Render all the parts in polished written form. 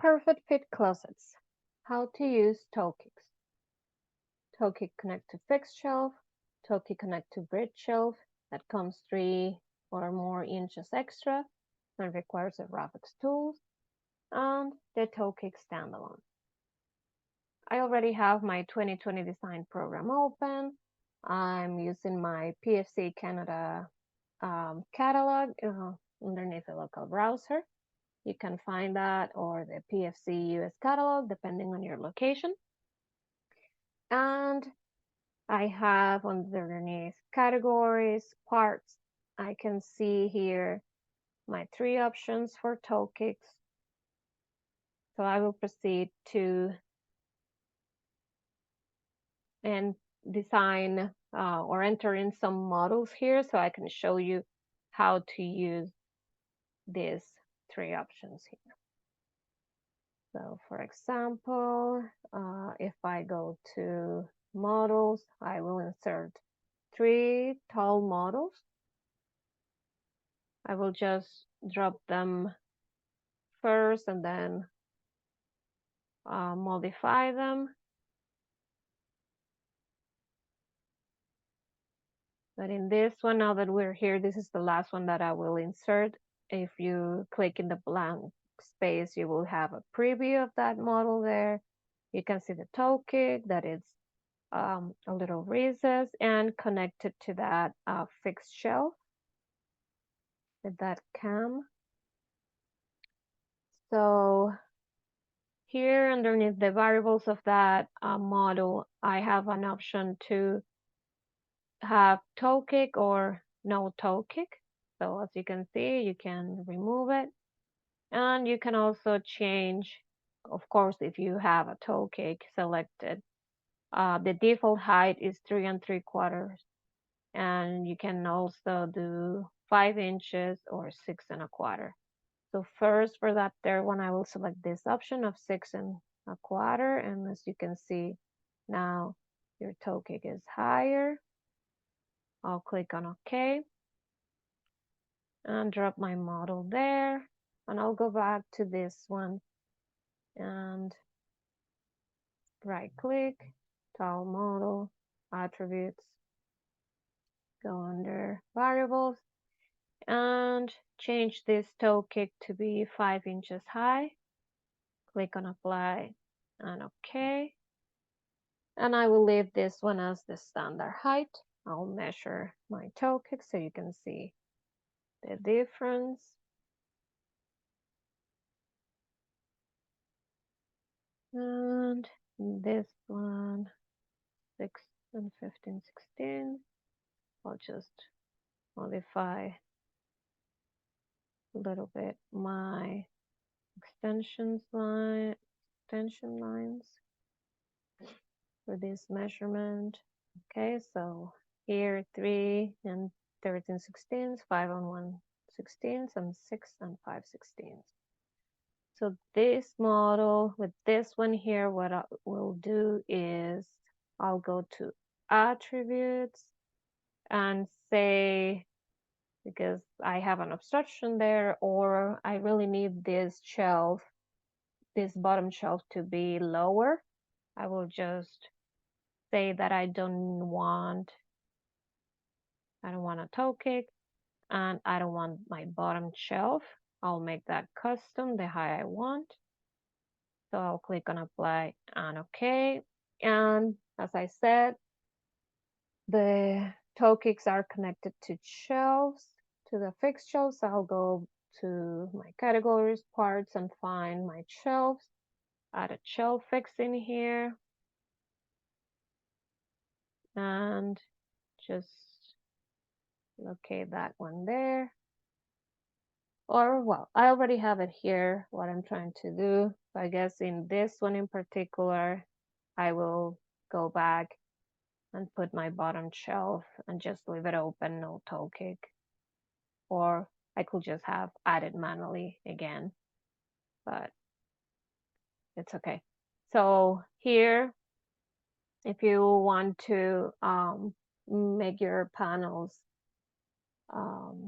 Perfect fit closets. How to use Tokics. Tokic connect to fixed shelf. Tokic connect to bridge shelf that comes 3 or more inches extra and requires a Ravix tool. And the Tokic standalone. I already have my 2020 design program open. I'm using my PFC Canada catalog underneath a local browser. You can find that or the PFC US catalog depending on your location. And I have underneath categories, parts, I can see here my 3 options for Tokics. So I will proceed to and design or enter in some models here so I can show you how to use these 3 options here. So for example, if I go to models, I will insert 3 tall models. I will just drop them first and then modify them. But in this one, now that we're here, this is the last one that I will insert. If you click in the blank space, you will have a preview of that model there. You can see the Tokic, that it's a little recess and connected to that fixed shelf with that cam. So here underneath the variables of that model, I have an option to have Tokic or no Tokic. So as you can see, you can remove it. And you can also change, of course, if you have a Tokic selected, the default height is 3 3/4. And you can also do 5 inches or 6 1/4. So first for that third one, I will select this option of 6 1/4. And as you can see, now your Tokic is higher. I'll click on OK and drop my model there. And I'll go back to this one and right click, tile model, attributes, go under variables and change this Tokic to be 5 inches high. Click on apply and OK. And I will leave this one as the standard height. I'll measure my Tokic so you can see the difference. And this one, 6 and 15, 16. I'll just modify a little bit my extension lines for this measurement. Okay, so here 3 and 13 16ths, 5 and 1 16ths, and 6 and 5 16ths. So this model with this one here, what I will do is I'll go to attributes and say, because I have an obstruction there, or I really need this shelf, this bottom shelf to be lower, I will just say that I don't want a Tokic and I don't want my bottom shelf. I'll make that custom the height I want. So I'll click on apply and OK. And as I said, the Tokics are connected to shelves, to the fixed shelves. I'll go to my categories, parts, and find my shelves. Add a shelf fix in here. And just locate that one there. Or, well, I already have it here, what I'm trying to do. So I guess in this one in particular, I will go back and put my bottom shelf and just leave it open, no Tokic. Or I could just have added manually again, but it's okay. So here, if you want to make your panels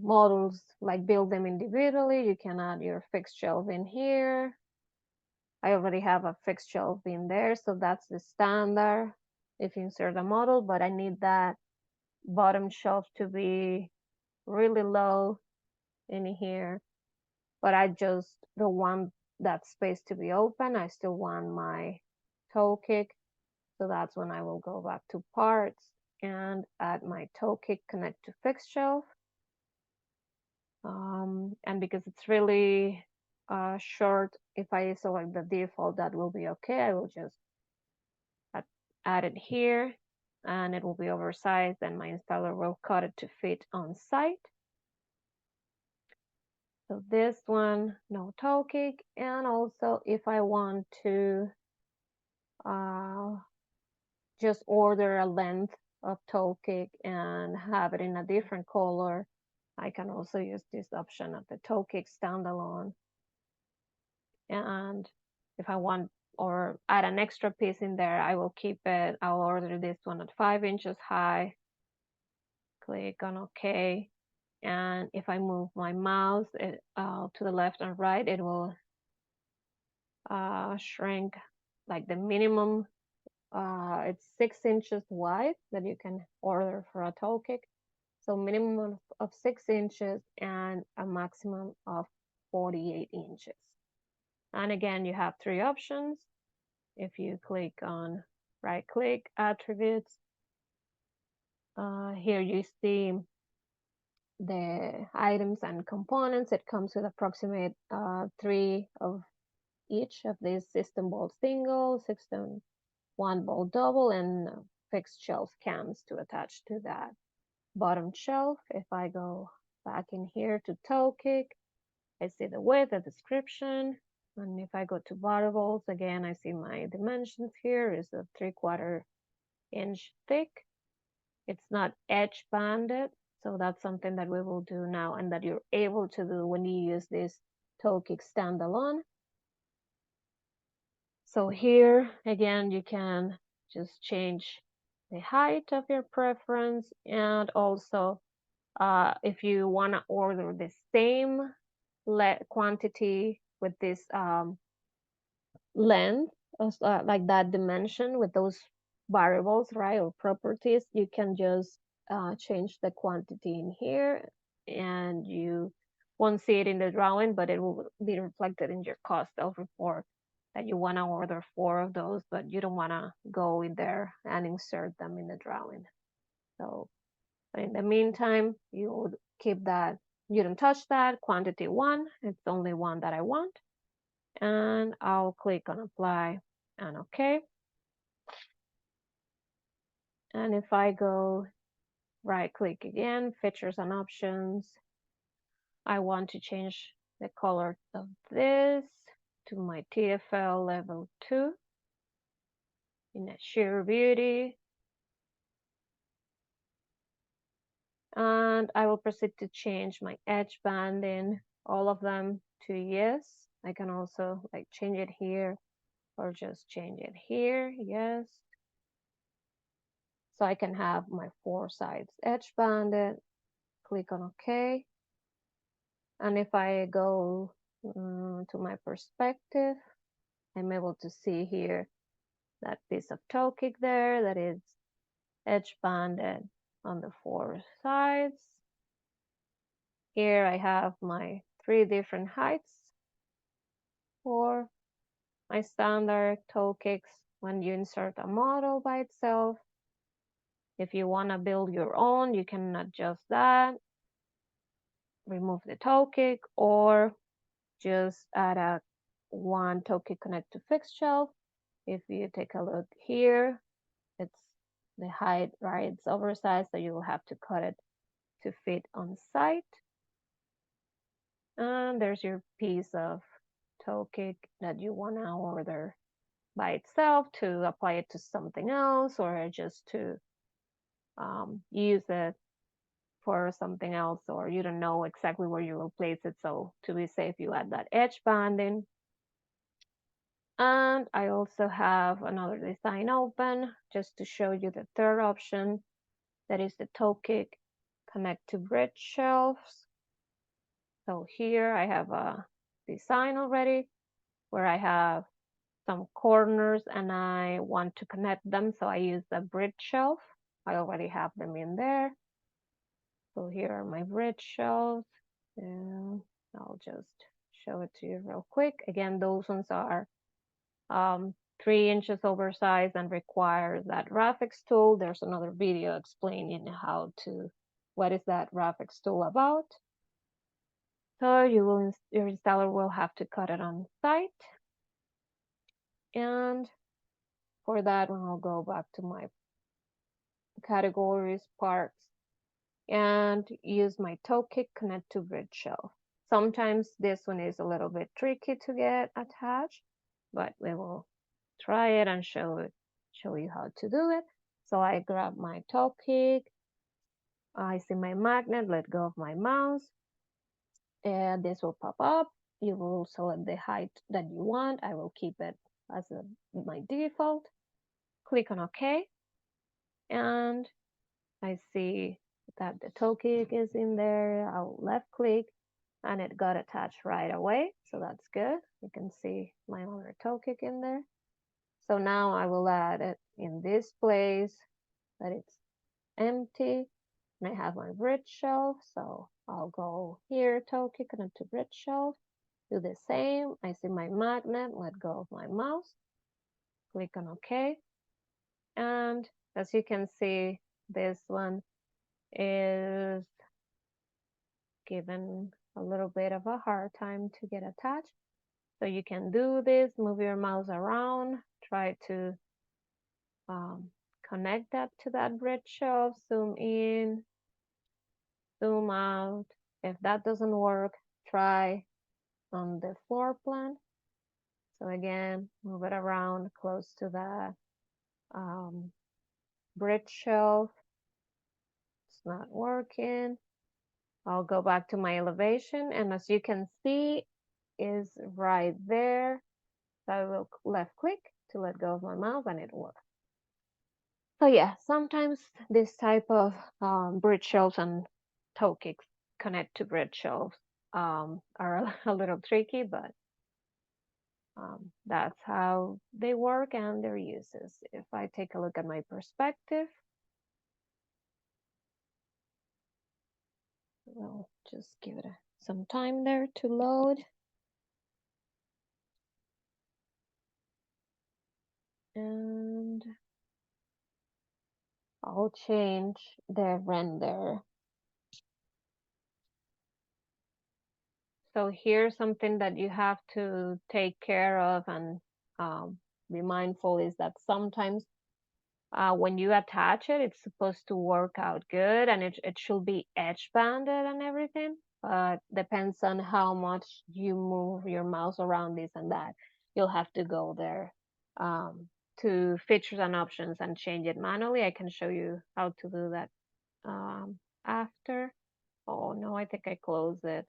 models, like build them individually, you can add your fixed shelf in here. I already have a fixed shelf in there, so that's the standard if you insert a model, but I need that bottom shelf to be really low in here. But I just don't want that space to be open. I still want my toe kick. So that's when I will go back to parts and add my toe kick connect to fixed shelf. And because it's really short, if I select the default, that will be okay. I will just add it here and it will be oversized and my installer will cut it to fit on site. So this one, no toe kick. And also if I want to just order a length of toe kick and have it in a different color, I can also use this option of the toe kick standalone. And if I want or add an extra piece in there, I will keep it. I'll order this one at 5 inches high. Click on OK. And if I move my mouse to the left and right, it will shrink like the minimum. It's 6 inches wide that you can order for a toe kick. So minimum of 6 inches and a maximum of 48 inches. And again, you have 3 options. If you click on right click attributes, here you see the items and components. It comes with approximate 3 of each of these system bolt single, system 1 bolt double, and fixed shelf cams to attach to that bottom shelf. If I go back in here to toe kick, I see the width, the description, and if I go to variables, again, I see my dimensions here is a 3/4 inch thick. It's not edge banded, so that's something that we will do now and that you're able to do when you use this toe kick standalone. So here, again, you can just change the height of your preference, and also if you want to order the same quantity with this length, like that dimension with those variables, right, or properties, you can just change the quantity in here and you won't see it in the drawing, but it will be reflected in your cost of report that you want to order 4 of those, but you don't want to go in there and insert them in the drawing. So but in the meantime, you would keep that, you don't touch that, quantity 1, it's only one that I want. And I'll click on apply and OK. And if I go right click again, features and options, I want to change the color of this to my TFL level 2 in a sheer beauty. And I will proceed to change my edge banding, all of them to yes. I can also like change it here or just change it here, yes. So I can have my 4 sides edge banded, click on OK. And if I go to my perspective, I'm able to see here that piece of toe kick there that is edge banded on the 4 sides. Here I have my 3 different heights for my standard toe kicks when you insert a model by itself. If you want to build your own, you can adjust that, remove the toe kick, or just add a 1 toe kick connect to fixed shelf. If you take a look here, it's the height, right? It's oversized, so you will have to cut it to fit on site. And there's your piece of toe kick that you want to order by itself to apply it to something else or just to use it for something else, or you don't know exactly where you will place it. So to be safe, you add that edge banding. And I also have another design open just to show you the third option. That is the toe kick connect to bridge shelves. So here I have a design already where I have some corners and I want to connect them, so I use the bridge shelf. I already have them in there. So here are my bridge shelves, and I'll just show it to you real quick. Again, those ones are 3 inches oversized and requires that Rafix tool. There's another video explaining what is that Rafix tool about. So your installer will have to cut it on site. And for that one, I'll go back to my categories, parts, and use my toe kick connect to bridge shelf. Sometimes this one is a little bit tricky to get attached, but we will try it and show you how to do it. So I grab my toe kick, I see my magnet, let go of my mouse, and this will pop up. You will select the height that you want. I will keep it as my default. Click on OK, and I see that the toe kick is in there. I'll left click and it got attached right away. So that's good. You can see my other toe kick in there. So now I will add it in this place that it's empty. And I have my bridge shelf. So I'll go here, toe kick to bridge shelf. Do the same. I see my magnet, let go of my mouse. Click on OK. And as you can see, this one is given a little bit of a hard time to get attached. So you can do this, move your mouse around, try to connect that to that bridge shelf, zoom in, zoom out. If that doesn't work, try on the floor plan. So again, move it around close to that bridge shelf. It's not working. I'll go back to my elevation, and as you can see, is right there. So I will left click to let go of my mouse and it works. So yeah, sometimes this type of bridge shelves and toe kicks connect to bridge shelves are a little tricky, but that's how they work and their uses. If I take a look at my perspective, we'll just give it some time there to load. And I'll change the render. So here's something that you have to take care of and be mindful is that sometimes when you attach it, it's supposed to work out good and it should be edge banded and everything, but depends on how much you move your mouse around this and that. You'll have to go there to features and options and change it manually. I can show you how to do that after. Oh no, I think I closed it.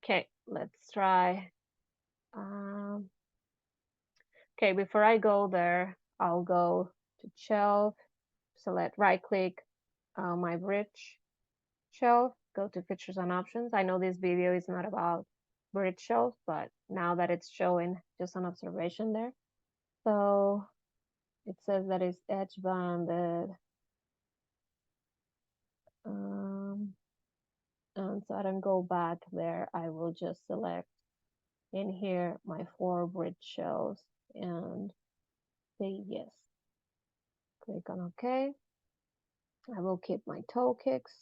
Okay, let's try. Okay, before I go there, I'll go to shelf, select right click my bridge shelf, go to features and options. I know this video is not about bridge shelves, but now that it's showing just an observation there. So it says that it's edge banded. And so I don't go back there. I will just select in here my 4 bridge shelves and say yes. Click on OK. I will keep my toe kicks.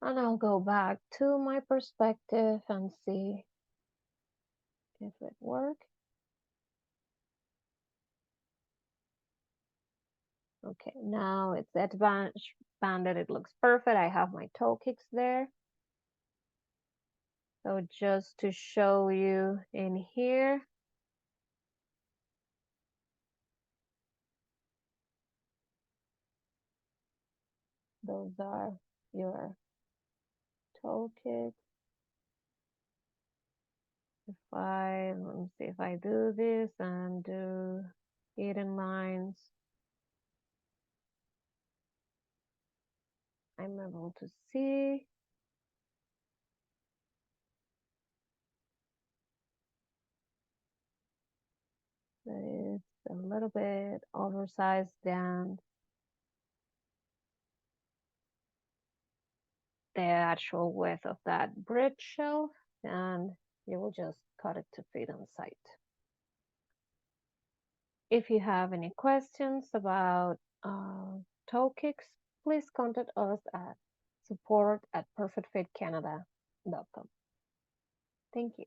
And I'll go back to my perspective and see if it works. Okay, now it's advanced banded. It looks perfect. I have my toe kicks there. So just to show you in here, those are your toe kicks. Let me see if I do this and do hidden lines, I'm able to see. it's a little bit oversized than the actual width of that bridge shelf, and you will just cut it to fit on site. If you have any questions about toe kicks, please contact us at support@perfectfitcanada.com. Thank you.